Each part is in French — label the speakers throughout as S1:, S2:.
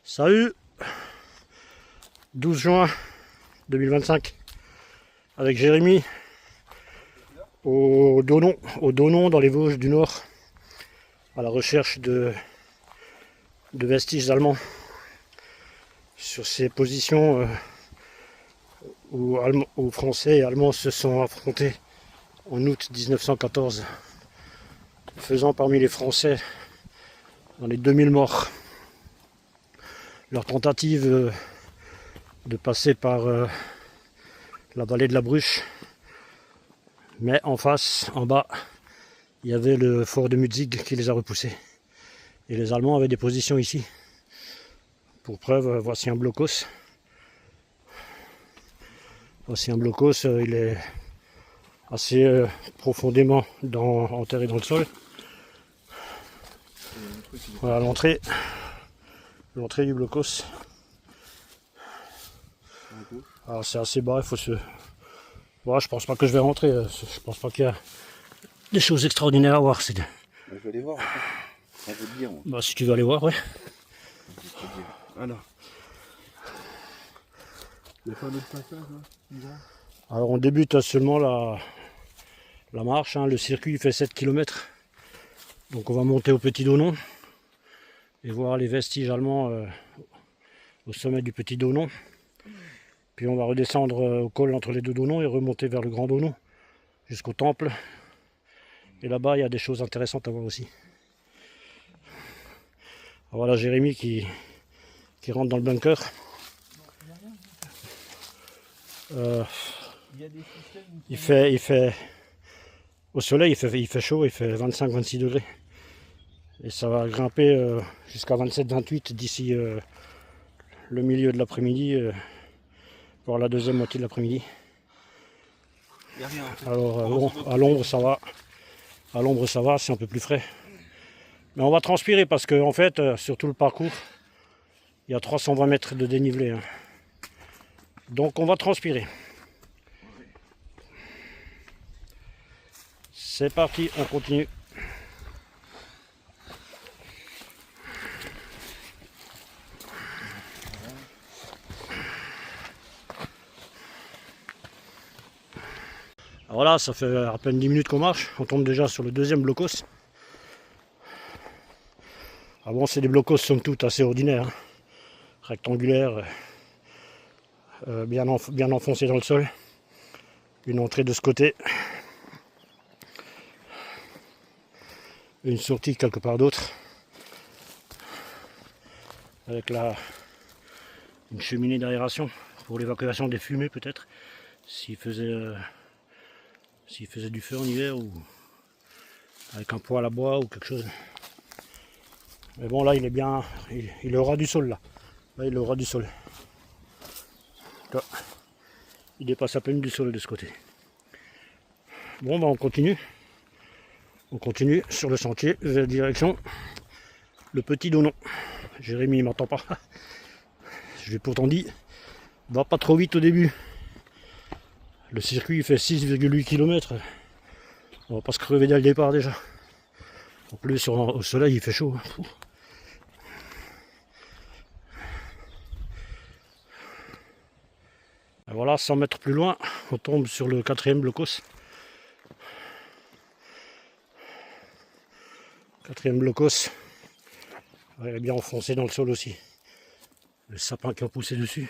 S1: Salut, 12 juin 2025 avec Jérémy au Donon dans les Vosges du Nord à la recherche de vestiges allemands sur ces positions où Français et Allemands se sont affrontés en août 1914, faisant parmi les Français dans les 2000 morts. Leur tentative de passer par la vallée de la Bruche, mais en face, en bas, il y avait le fort de Mutzig qui les a repoussés. Et les Allemands avaient des positions ici. Pour preuve, voici un blocos. Voici un blocos, il est assez profondément enterré dans le sol. Voilà l'entrée du blocos. Alors c'est assez bas, il faut se... Voilà, je pense pas que je vais rentrer, je pense pas qu'il y a des choses extraordinaires à voir.
S2: Je vais aller voir. Je vais te dire.
S1: Bah, si tu veux aller voir, ouais.
S2: Alors. Il n'y a pas d'autre passage là?
S1: Alors on débute seulement la marche, hein. Le circuit fait 7 km. Donc on va monter au Petit Donon et voir les vestiges allemands au sommet du Petit Donon. Puis on va redescendre au col entre les deux Donons et remonter vers le Grand Donon jusqu'au temple. Et là-bas il y a des choses intéressantes à voir aussi. Alors voilà Jérémy qui rentre dans le bunker. Il fait au soleil, il fait chaud, il fait 25-26 degrés. Et ça va grimper jusqu'à 27-28 d'ici le milieu de l'après-midi, voire la deuxième moitié de l'après-midi. Alors à l'ombre ça va. À l'ombre ça va, c'est un peu plus frais. Mais on va transpirer parce que en fait, sur tout le parcours, il y a 320 mètres de dénivelé. Hein. Donc on va transpirer. C'est parti, on continue. Alors là, ça fait à peine 10 minutes qu'on marche, on tombe déjà sur le deuxième blocos. Ah bon, c'est des blocos somme toute assez ordinaires, hein. Rectangulaires, bien enfoncés dans le sol. Une entrée de ce côté. Une sortie quelque part d'autre. Avec une cheminée d'aération pour l'évacuation des fumées peut-être. S'il faisait du feu en hiver ou avec un poêle à bois ou quelque chose. Mais bon là il est bien, il est au ras du sol là. Là il est au ras du sol. Là, il dépasse à peine du sol de ce côté. Bon bah on continue. On continue sur le sentier vers direction le Petit Donon. Jérémy il m'entend pas. Je lui ai pourtant dit, va pas trop vite au début. Le circuit il fait 6,8 km. On va pas se crever dès le départ déjà. En plus au soleil il fait chaud. Et voilà, 100 mètres plus loin, on tombe sur le quatrième blocos. Quatrième blocos. Ouais, il est bien enfoncé dans le sol aussi. Le sapin qui a poussé dessus.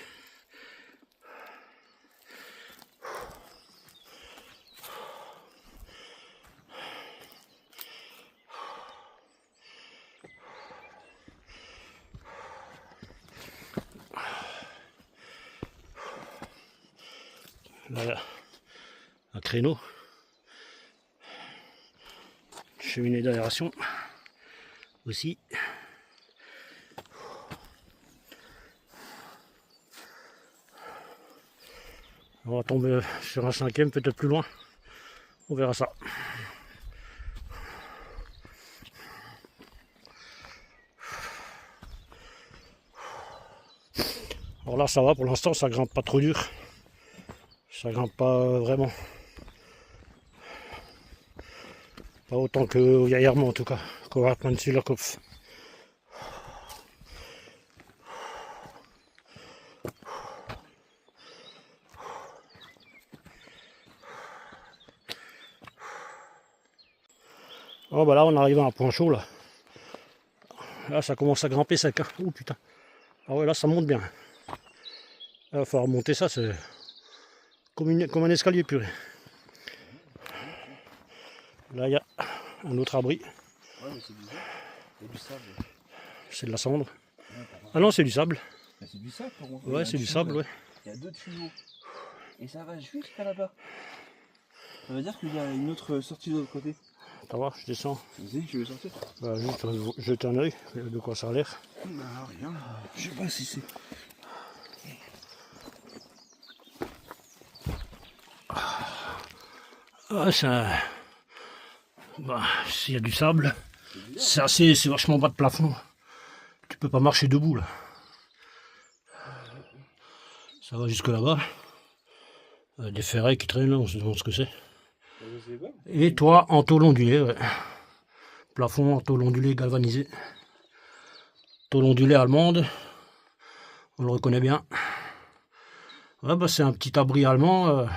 S1: Là, un créneau. Cheminée d'aération aussi. On va tomber sur un cinquième, peut-être plus loin. On verra ça. Alors là ça va pour l'instant, ça grimpe pas trop dur. Ça grimpe pas vraiment. Pas autant que Jaillermo en tout cas. Qu'au Hartmann-Süderkopf. Oh bah là on arrive à un point chaud là. Là ça commence à grimper sec. Hein. Oh putain. Ah ouais là ça monte bien. Il va falloir monter ça, c'est comme un escalier puré. Là il y a un autre abri.
S2: Ouais, mais c'est bizarre. Il y a du sable.
S1: C'est de la cendre.
S2: Ouais,
S1: Ah non c'est du sable.
S2: c'est du sable pour moi.
S1: Ouais c'est du sable ouais.
S2: Il y a 2 tuyaux. Et ça va jusqu'à là-bas. Ça veut dire qu'il y a une autre sortie de l'autre côté.
S1: Ça va, je descends.
S2: Vas-y, je vais sortir.
S1: Bah juste jeter un oeil de quoi ça a l'air.
S2: Bah rien. Je sais pas si c'est.
S1: Ah ça. Bah s'il y a du sable. C'est vachement bas de plafond. Tu peux pas marcher debout là. Ça va jusque là-bas. Des ferrets qui traînent là, on se demande ce que c'est. Et toi, en tôle ondulée, ouais. Plafond en tôle ondulée galvanisé. Tôle ondulée allemande. On le reconnaît bien. Ouais, bah, c'est un petit abri allemand.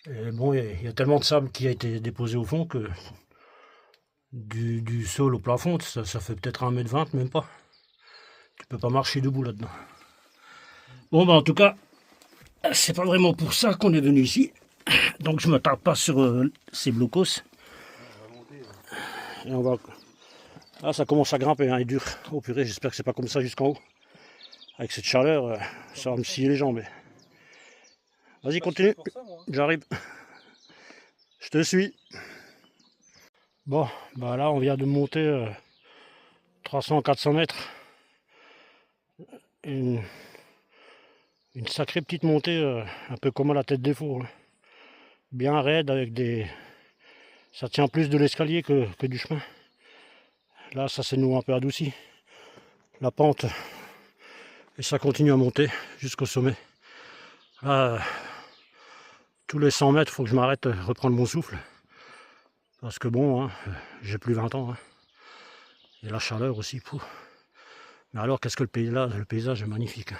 S1: Et bon, il y a tellement de sable qui a été déposé au fond que du sol au plafond, ça fait peut-être 1,20 m, même pas. Tu peux pas marcher debout là-dedans. Bon, bah en tout cas, c'est pas vraiment pour ça qu'on est venu ici. Donc je me tarde pas sur ces blocos. Et on va... Ah, ça commence à grimper, hein, il est dur. Oh purée, j'espère que c'est pas comme ça jusqu'en haut. Avec cette chaleur, ça va me scier les jambes. Vas-y, continue. J'arrive. Je te suis. Bon, bah là, on vient de monter 300-400 mètres. Une sacrée petite montée, un peu comme à la tête des fours. Hein. Bien raide, avec des... Ça tient plus de l'escalier que du chemin. Là, ça s'est nous un peu adouci. La pente. Et ça continue à monter jusqu'au sommet. Là, tous les 100 mètres, il faut que je m'arrête, reprendre mon souffle. Parce que bon, hein, j'ai plus 20 ans. Hein. Et la chaleur aussi. Pouf. Mais alors, qu'est-ce que le paysage est magnifique. Hein.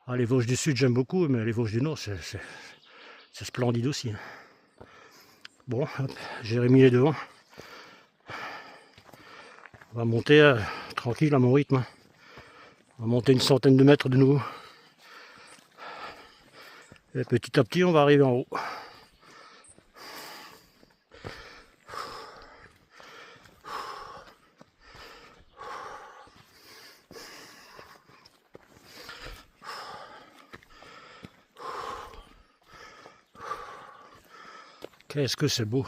S1: Ah, les Vosges du Sud, j'aime beaucoup, mais les Vosges du Nord, c'est splendide aussi. Hein. Bon, Jérémy est devant. On va monter tranquille à mon rythme. Hein. On va monter une centaine de mètres de nouveau. Et petit à petit, on va arriver en haut. Qu'est-ce que c'est beau!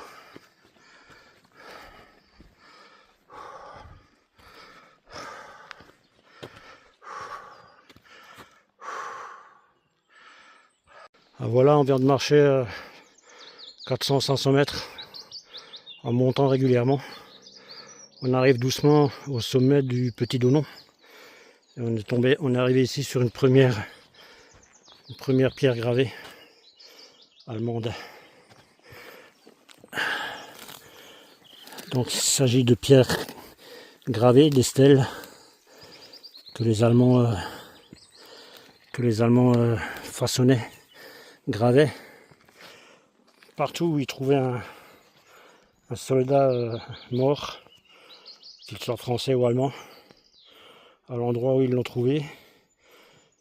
S1: Ah, voilà, on vient de marcher 400-500 mètres en montant régulièrement. On arrive doucement au sommet du Petit Donon. Et on est arrivé ici sur une première pierre gravée allemande. Donc il s'agit de pierres gravées, des stèles que les Allemands façonnaient, gravaient. Partout où ils trouvaient un soldat mort, qu'il soit français ou allemand, à l'endroit où ils l'ont trouvé,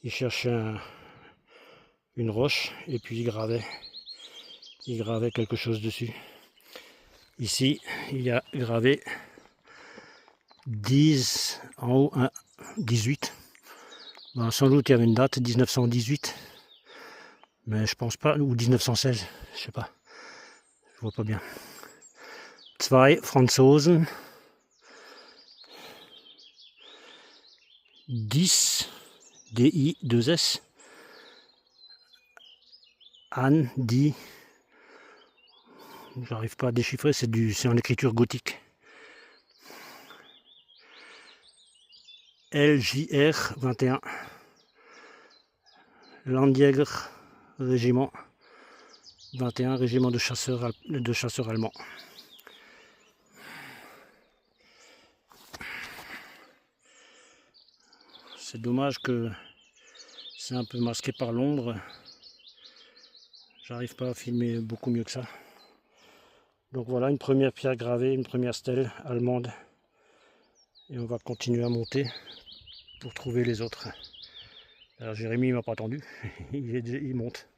S1: ils cherchaient une roche et puis ils gravaient quelque chose dessus. Ici, il y a gravé 10 en haut, 18. Ben, sans doute il y avait une date, 1918, mais je pense pas, ou 1916, je sais pas, je vois pas bien. Zwei Franzosen, 10, DI2S, Anne, dit, j'arrive pas à déchiffrer, c'est en écriture gothique. LJR 21, Landjäger régiment 21, régiment de chasseurs allemands. C'est dommage que c'est un peu masqué par l'ombre. J'arrive pas à filmer beaucoup mieux que ça. Donc voilà une première pierre gravée, une première stèle allemande. Et on va continuer à monter pour trouver les autres. Alors Jérémy m'a pas attendu, il monte.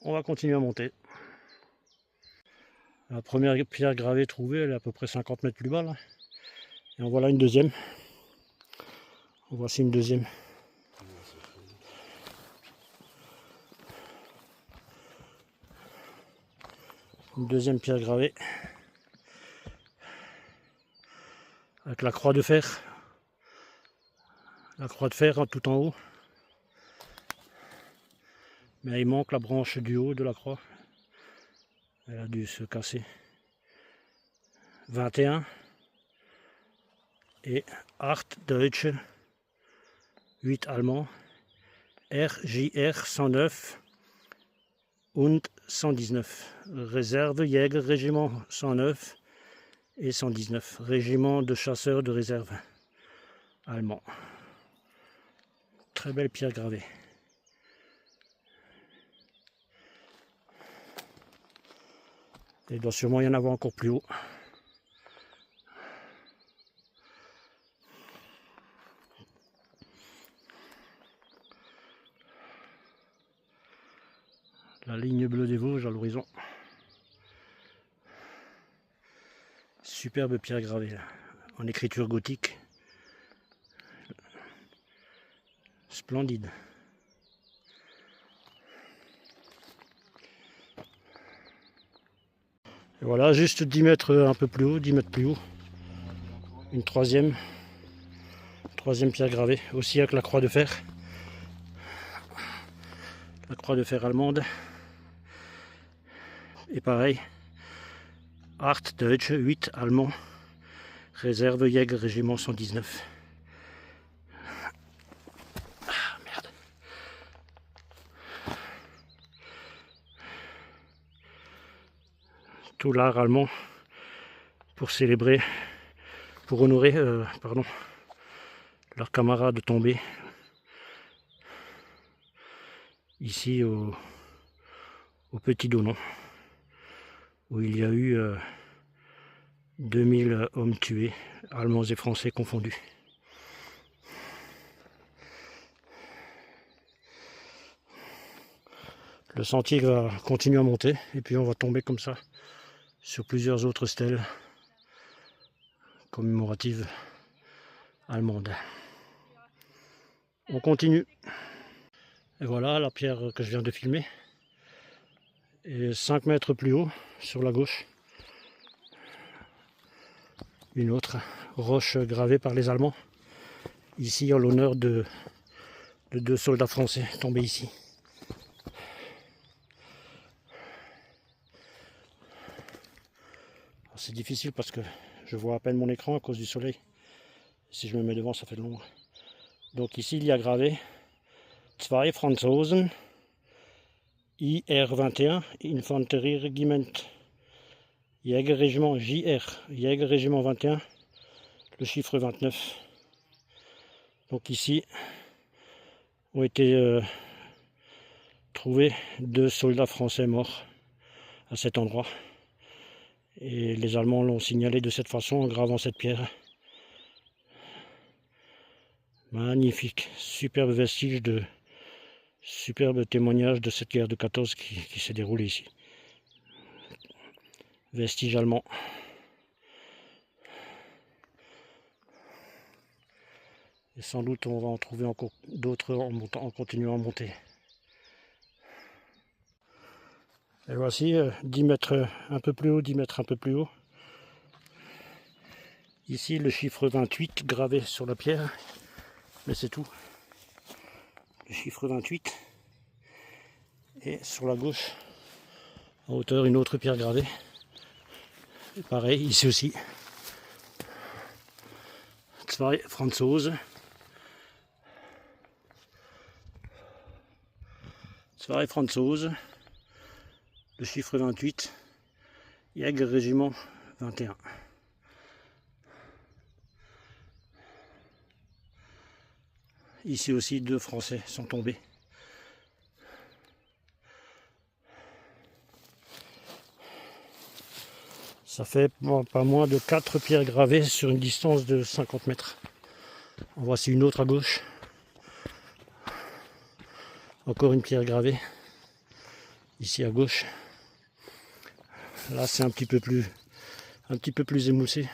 S1: On va continuer à monter. La première pierre gravée trouvée, elle est à peu près 50 mètres plus bas là. Et en voilà une deuxième. En voici une deuxième. Une deuxième pierre gravée. Avec la croix de fer. La croix de fer tout en haut. Mais il manque la branche du haut de la croix. Elle a dû se casser. 21. Et 8 Deutsche. 8 Allemands. RJR 109. Und 119. Réserve Jäger Régiment 109 et 119. Régiment de chasseurs de réserve allemand. Très belle pierre gravée. Et il doit sûrement y en avoir encore plus haut. La ligne bleue des Vosges à l'horizon. Superbe pierre gravée là, en écriture gothique. Splendide. Et voilà, juste 10 mètres un peu plus haut, 10 mètres plus haut. Une troisième pierre gravée, aussi avec la croix de fer. La croix de fer allemande. Et pareil, 8 Deutsche, 8 Allemands, réserve Jäger Régiment 119. Ah merde. Tout l'art allemand pour célébrer, pour honorer leurs camarades tombés ici au Petit Donon, où il y a eu 2000 hommes tués, allemands et français confondus. Le sentier va continuer à monter et puis on va tomber comme ça sur plusieurs autres stèles commémoratives allemandes. On continue. Et voilà la pierre que je viens de filmer. Et 5 mètres plus haut, sur la gauche, une autre roche gravée par les Allemands. Ici en l'honneur de 2 soldats français tombés ici. C'est difficile parce que je vois à peine mon écran à cause du soleil. Si je me mets devant, ça fait de l'ombre. Donc ici, il y a gravé 2 Franzosen, IR-21, Infanterieregiment, Jägerrégiment JR, Jägerrégiment 21, le chiffre 29. Donc ici ont été trouvés 2 soldats français morts à cet endroit. Et les Allemands l'ont signalé de cette façon en gravant cette pierre. Magnifique, superbe vestige superbe témoignage de cette guerre de 14 qui s'est déroulée ici. Vestige allemand. Et sans doute on va en trouver encore d'autres en continuant à monter. Et voici 10 mètres un peu plus haut, 10 mètres un peu plus haut. Ici le chiffre 28 gravé sur la pierre, mais c'est tout. Le chiffre 28. Et sur la gauche, en hauteur, une autre pierre gravée. Et pareil, ici aussi. 2 Franzosen. 2 Franzosen. Le chiffre 28. Jäger Régiment 21. Ici aussi, 2 Français sont tombés. Ça fait pas moins de 4 pierres gravées sur une distance de 50 mètres. En voici une autre à gauche. Encore une pierre gravée. Ici à gauche. Là c'est un petit peu plus émoussé.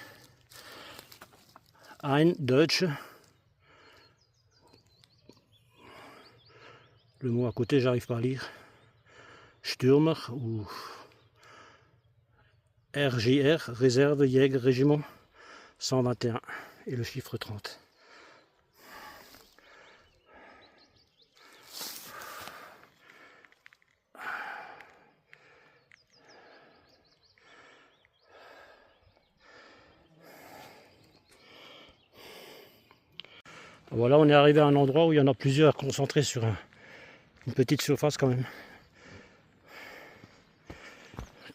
S1: Ein Deutsche. Le mot à côté, j'arrive pas à lire. Stürmer ou RJR, Réserve Jäger Régiment 121 et le chiffre 30. Voilà, on est arrivé à un endroit où il y en a plusieurs concentrés sur une petite surface quand même.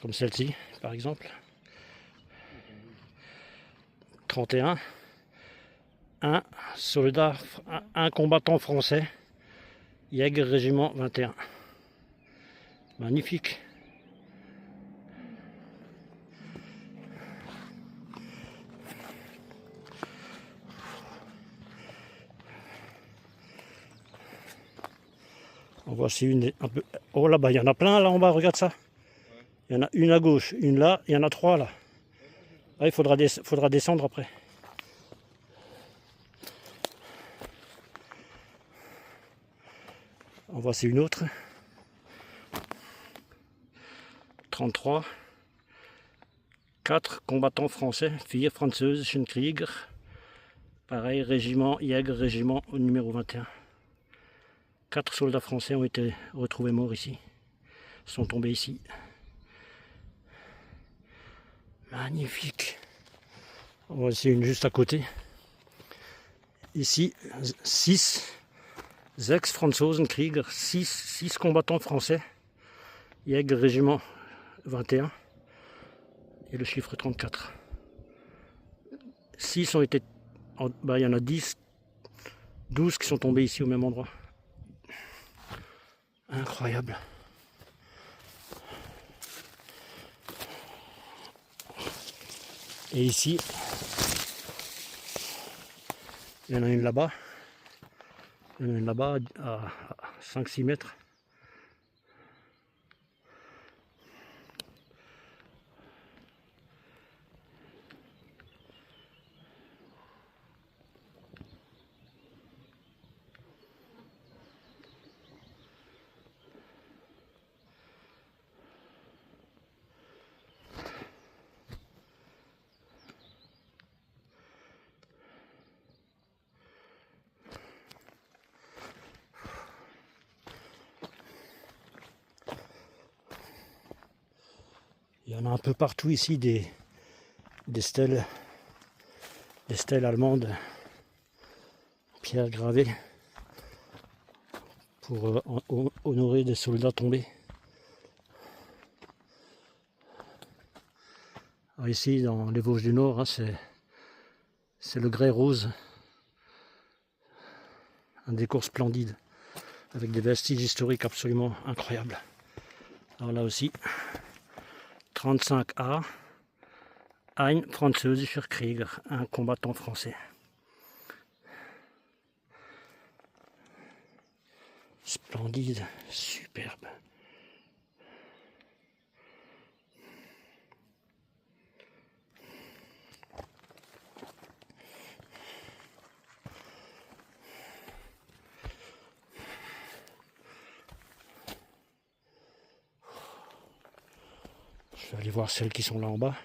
S1: Comme celle-ci, par exemple. 31. Un soldat, un combattant français. Jäger Régiment 21. Magnifique. En voici une un peu. Oh là-bas, il y en a plein là en bas, regarde ça. Il y en a une à gauche, une là, il y en a 3 là. Ah, il faudra descendre après. En voici une autre. 33. 4 combattants français, filles françaises, Krieger. Pareil, régiment, Jäger, régiment au numéro 21. 4 soldats français ont été retrouvés morts ici. Sont tombés ici. Magnifique. Voici une juste à côté. Ici, 6 Krieger, 6 combattants français. Jäger, régiment 21. Et le chiffre 34. 6 ont été... il y en a 12 qui sont tombés ici au même endroit. Incroyable. Et ici, il y en a une là-bas. Il y en a une là-bas à 5-6 mètres. Il y en a un peu partout ici des stèles allemandes, pierres gravées pour honorer des soldats tombés. Alors ici dans les Vosges du Nord, hein, c'est le grès rose, un décor splendide avec des vestiges historiques absolument incroyables. Alors là aussi 35A, ein französischer Krieger, un combattant français. Splendide, superbe. Je vais aller voir celles qui sont là en bas.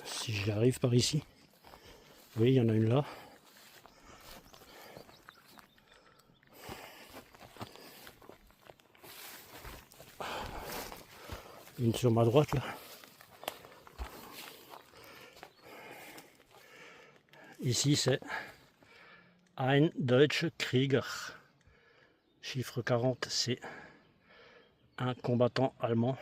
S1: Si j'y arrive par ici. Oui, il y en a une là. Une sur ma droite là. Ici c'est ein Deutscher Krieger. Chiffre 40, c'est un combattant allemand.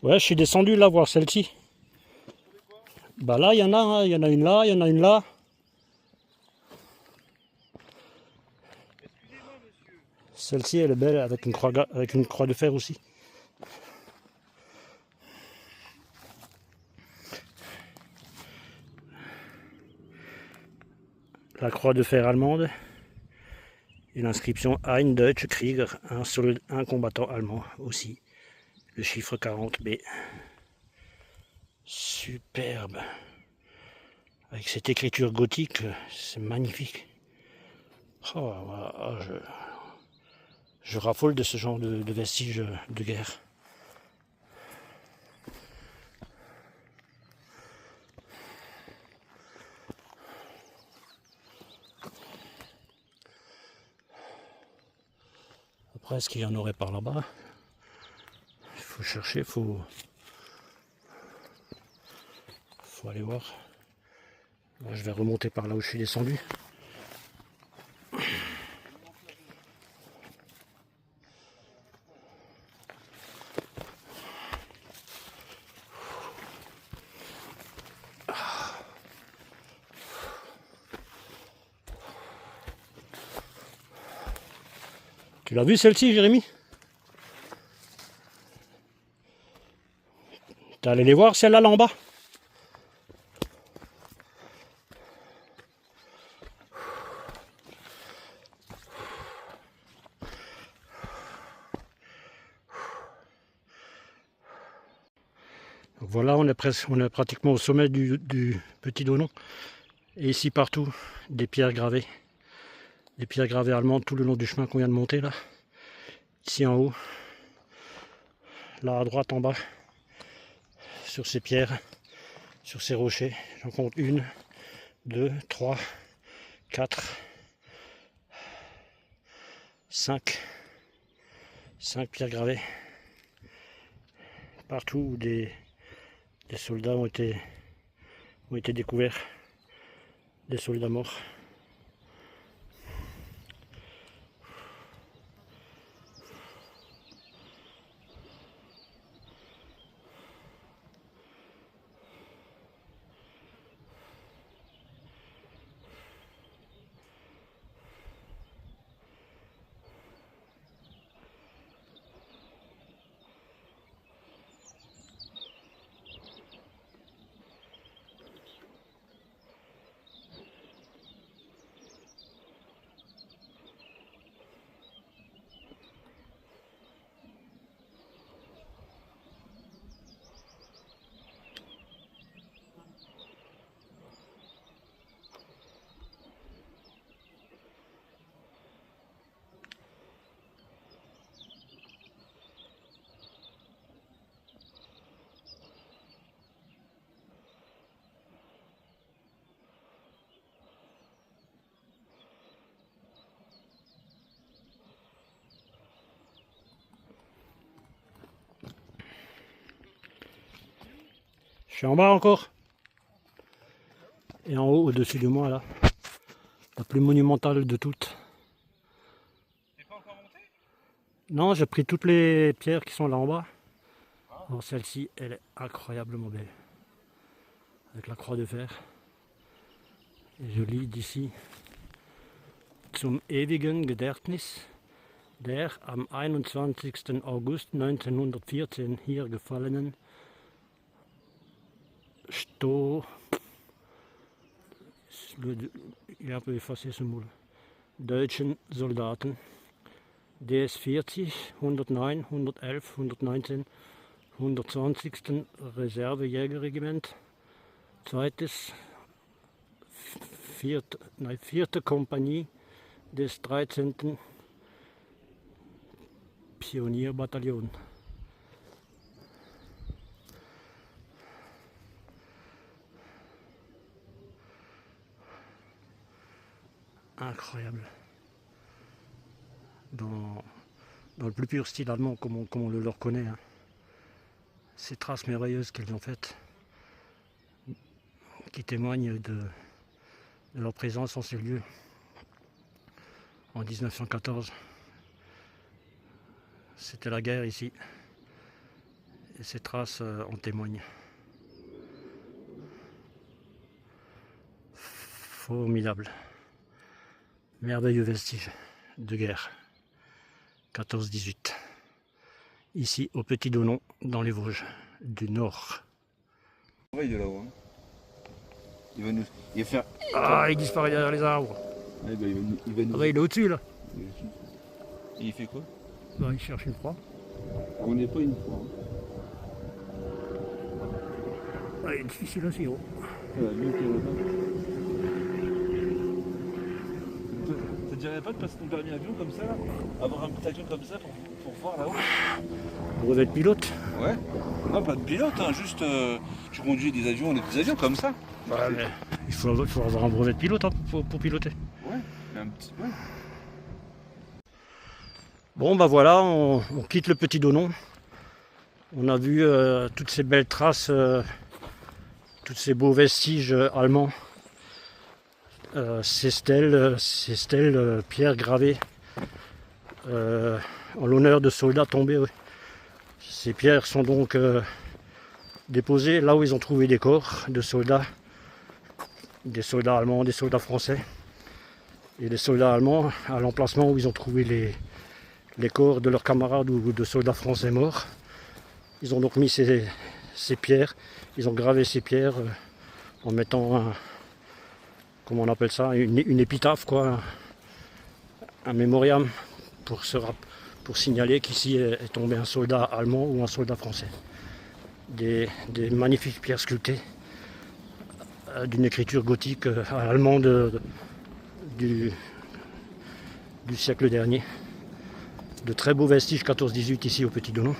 S1: Ouais, je suis descendu là voir celle-ci. Bah là, il y en a, hein. Il y en a une là, il y en a une là.
S2: Excusez-moi, monsieur.
S1: Celle-ci, elle est belle avec une croix de fer aussi. La croix de fer allemande et l'inscription Ein Deutscher Krieger, un combattant allemand aussi. Le chiffre 40B. Superbe. Avec cette écriture gothique, c'est magnifique. Oh, voilà, je raffole de ce genre de vestiges de guerre. Après, est-ce qu'il y en aurait par là-bas? Il faut chercher, faut aller voir. Moi, je vais remonter par là où je suis descendu. Tu l'as vu celle-ci, Jérémy? T'es allé les voir celle-là là en bas? Donc voilà, on est pratiquement au sommet du Petit Donon. Et ici partout, des pierres gravées. Des pierres gravées allemandes tout le long du chemin qu'on vient de monter là. Ici en haut. Là à droite en bas. Sur ces pierres. Sur ces rochers. J'en compte 1, 2, 3, 4, 5. 5 pierres gravées. Partout où des soldats ont été découverts. Des soldats morts. Je suis en bas encore. Et en haut, au-dessus de moi, là, la plus monumentale de toutes.
S2: T'es pas encore monté?
S1: Non, j'ai pris toutes les pierres qui sont là en bas. Alors celle-ci, elle est incroyablement belle. Avec la croix de fer. Et je lis d'ici. Zum ewigen Gedächtnis der am 21. August 1914 hier gefallenen ich habe effacé ce mot, deutschen Soldaten DS 40, 109, 111, 119, 120. Reservejägerregiment, zweites, vierte Kompanie des 13. Pionierbataillon. Incroyable. Dans le plus pur style allemand, comme on le leur connaît. Hein. Ces traces merveilleuses qu'elles ont faites, qui témoignent de leur présence en ces lieux en 1914. C'était la guerre ici. Et ces traces en témoignent. Formidable. Merveilleux vestige de guerre. 14-18. Ici au Petit Donon, dans les Vosges du Nord.
S2: Ouais, il est là-haut. Hein. Il va faire.
S1: Ah, il disparaît derrière les arbres.
S2: Ah, bah, il va nous.
S1: Ah bah, il est au-dessus là.
S2: Et il fait quoi?
S1: Bah, il cherche une proie.
S2: On n'est pas une fois. Hein.
S1: Ah, il est difficile aussi, gros.
S2: Ça te dirait pas de passer ton permis avion comme ça, là? Avoir un petit avion comme ça pour voir là-haut?
S1: Brevet de pilote.
S2: Ouais. Non, pas de pilote, hein, juste tu conduis des petits avions comme ça.
S1: Ouais, mais il faut avoir un brevet de pilote hein, pour piloter.
S2: Ouais, mais un petit peu. Ouais.
S1: Bon bah voilà, on quitte le Petit Donon. On a vu toutes ces belles traces, tous ces beaux vestiges allemands. Ces stèles pierres gravées en l'honneur de soldats tombés. Ouais. Ces pierres sont donc déposées là où ils ont trouvé des corps de soldats. Des soldats allemands, des soldats français. Et les soldats allemands, à l'emplacement où ils ont trouvé les corps de leurs camarades ou de soldats français morts. Ils ont donc mis ces pierres, ils ont gravé ces pierres en mettant comment on appelle ça, une épitaphe, quoi, un mémoriam pour signaler qu'ici est tombé un soldat allemand ou un soldat français. Des magnifiques pierres sculptées d'une écriture gothique allemande du siècle dernier. De très beaux vestiges 14-18 ici au Petit Donon.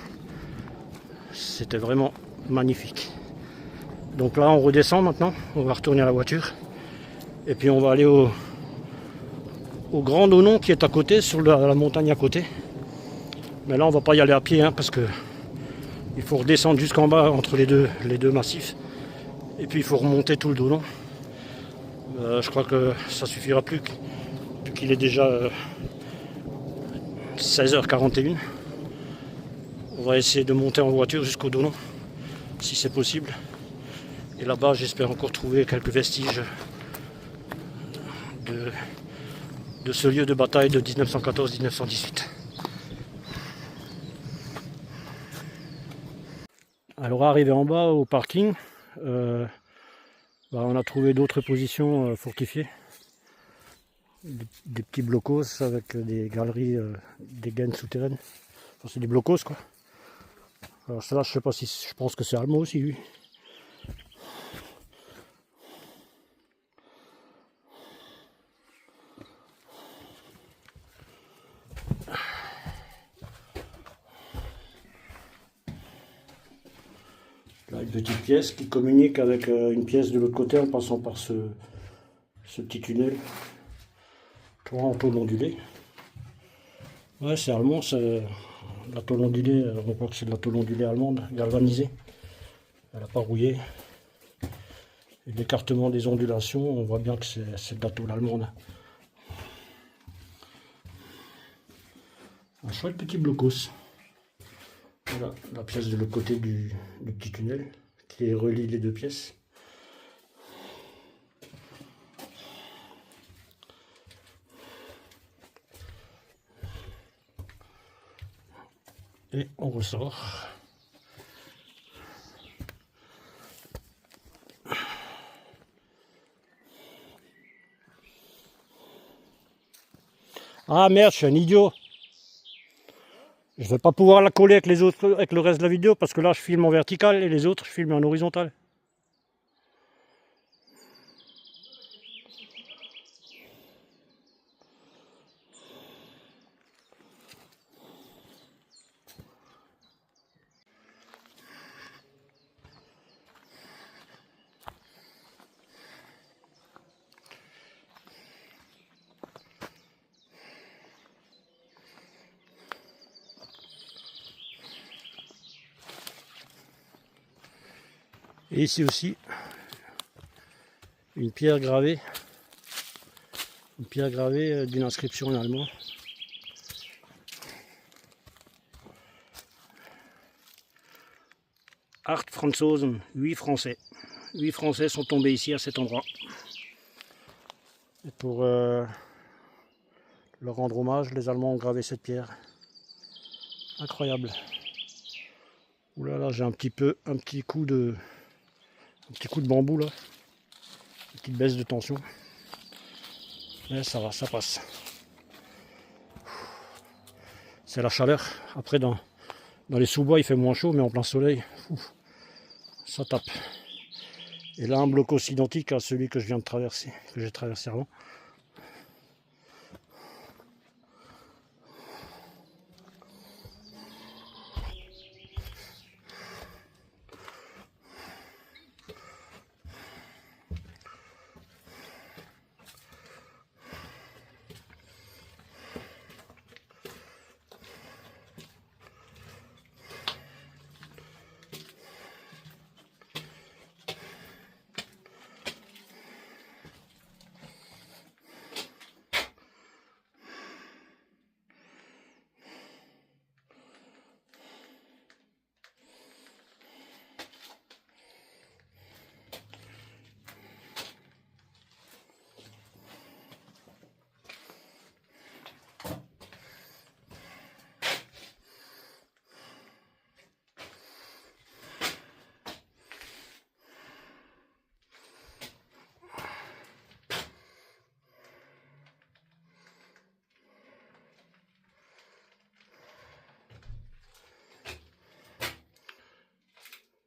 S1: C'était vraiment magnifique. Donc là on redescend maintenant, on va retourner à la voiture. Et puis on va aller au Grand Donon qui est à côté, sur la montagne à côté. Mais là on va pas y aller à pied hein, parce que il faut redescendre jusqu'en bas entre les deux massifs. Et puis il faut remonter tout le Donon. Je crois que ça suffira plus qu'il est déjà 16h41. On va essayer de monter en voiture jusqu'au Donon, si c'est possible. Et là-bas, j'espère encore trouver quelques vestiges de ce lieu de bataille de 1914-1918. Alors, arrivé en bas au parking, on a trouvé d'autres positions fortifiées. Des petits blocos avec des galeries, des gaines souterraines. Enfin, c'est des blocos quoi. Alors ça là, je sais pas si, je pense que c'est allemand aussi, lui. Là, une petite pièce qui communique avec une pièce de l'autre côté en passant par ce petit tunnel. Toit en tôle ondulée. Ouais, c'est allemand, la tôle ondulée, on voit que c'est de la tôle ondulée allemande, galvanisée. Elle n'a pas rouillé. Et l'écartement des ondulations, on voit bien que c'est de la tôle allemande. Un chouette petit blocos. Voilà la pièce de l'autre côté du petit tunnel qui relie les deux pièces. Et on ressort. Ah merde, je suis un idiot. Je vais pas pouvoir la coller avec les autres, avec le reste de la vidéo parce que là je filme en vertical et les autres je filme en horizontal. Et ici aussi, une pierre gravée d'une inscription en allemand. Art Franzosen, 8 Français. 8 Français sont tombés ici à cet endroit. Et pour leur rendre hommage, les Allemands ont gravé cette pierre. Incroyable. Ouh là là, j'ai un petit coup de bambou là. Une petite baisse de tension. Mais ça va, ça passe. C'est la chaleur. Après dans les sous-bois il fait moins chaud, mais en plein soleil, ça tape. Et là un blocos identique à celui que je viens de traverser, que j'ai traversé avant.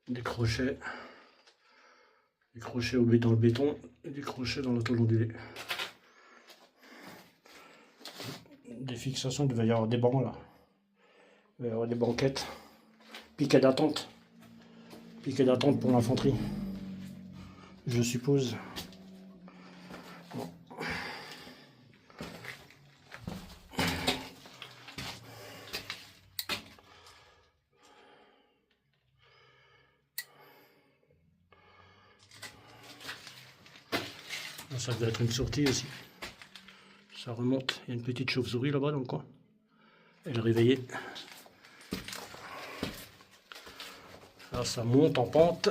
S1: Des crochets dans le béton et des crochets dans la tôle ondulée. Des fixations, il devait y avoir des bancs là. Il devait y avoir des banquettes. Piquets d'attente pour l'infanterie, je suppose. Bon. Ça doit être une sortie aussi. Ça remonte. Il y a une petite chauve-souris là-bas dans le coin. Elle est réveillée. Là, ça monte en pente.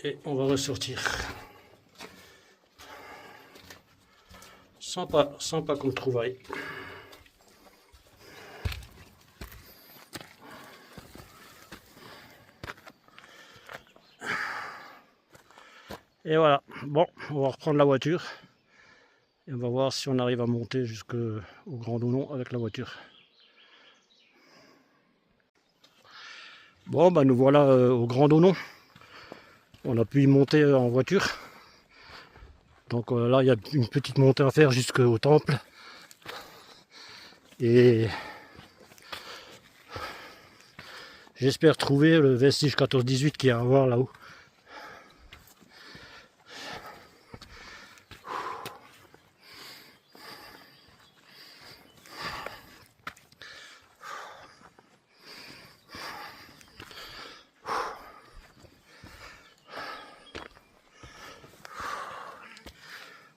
S1: Et on va ressortir. Sympa comme trouvaille. Et voilà, bon, on va reprendre la voiture et on va voir si on arrive à monter jusqu'au Grand Dounon avec la voiture. Bon, bah nous voilà au Grand Dounon. On a pu y monter en voiture. Donc là, il y a une petite montée à faire jusqu'au temple. Et j'espère trouver le vestige 14-18 qu'il y a à voir là-haut.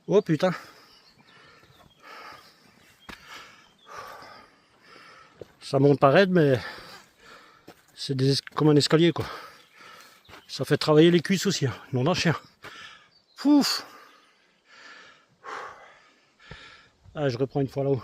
S1: Oh putain! Ça monte pas raide, mais c'est comme un escalier quoi. Ça fait travailler les cuisses aussi, hein. Non d'un chien. Pouf! Ah, je reprends une fois là-haut.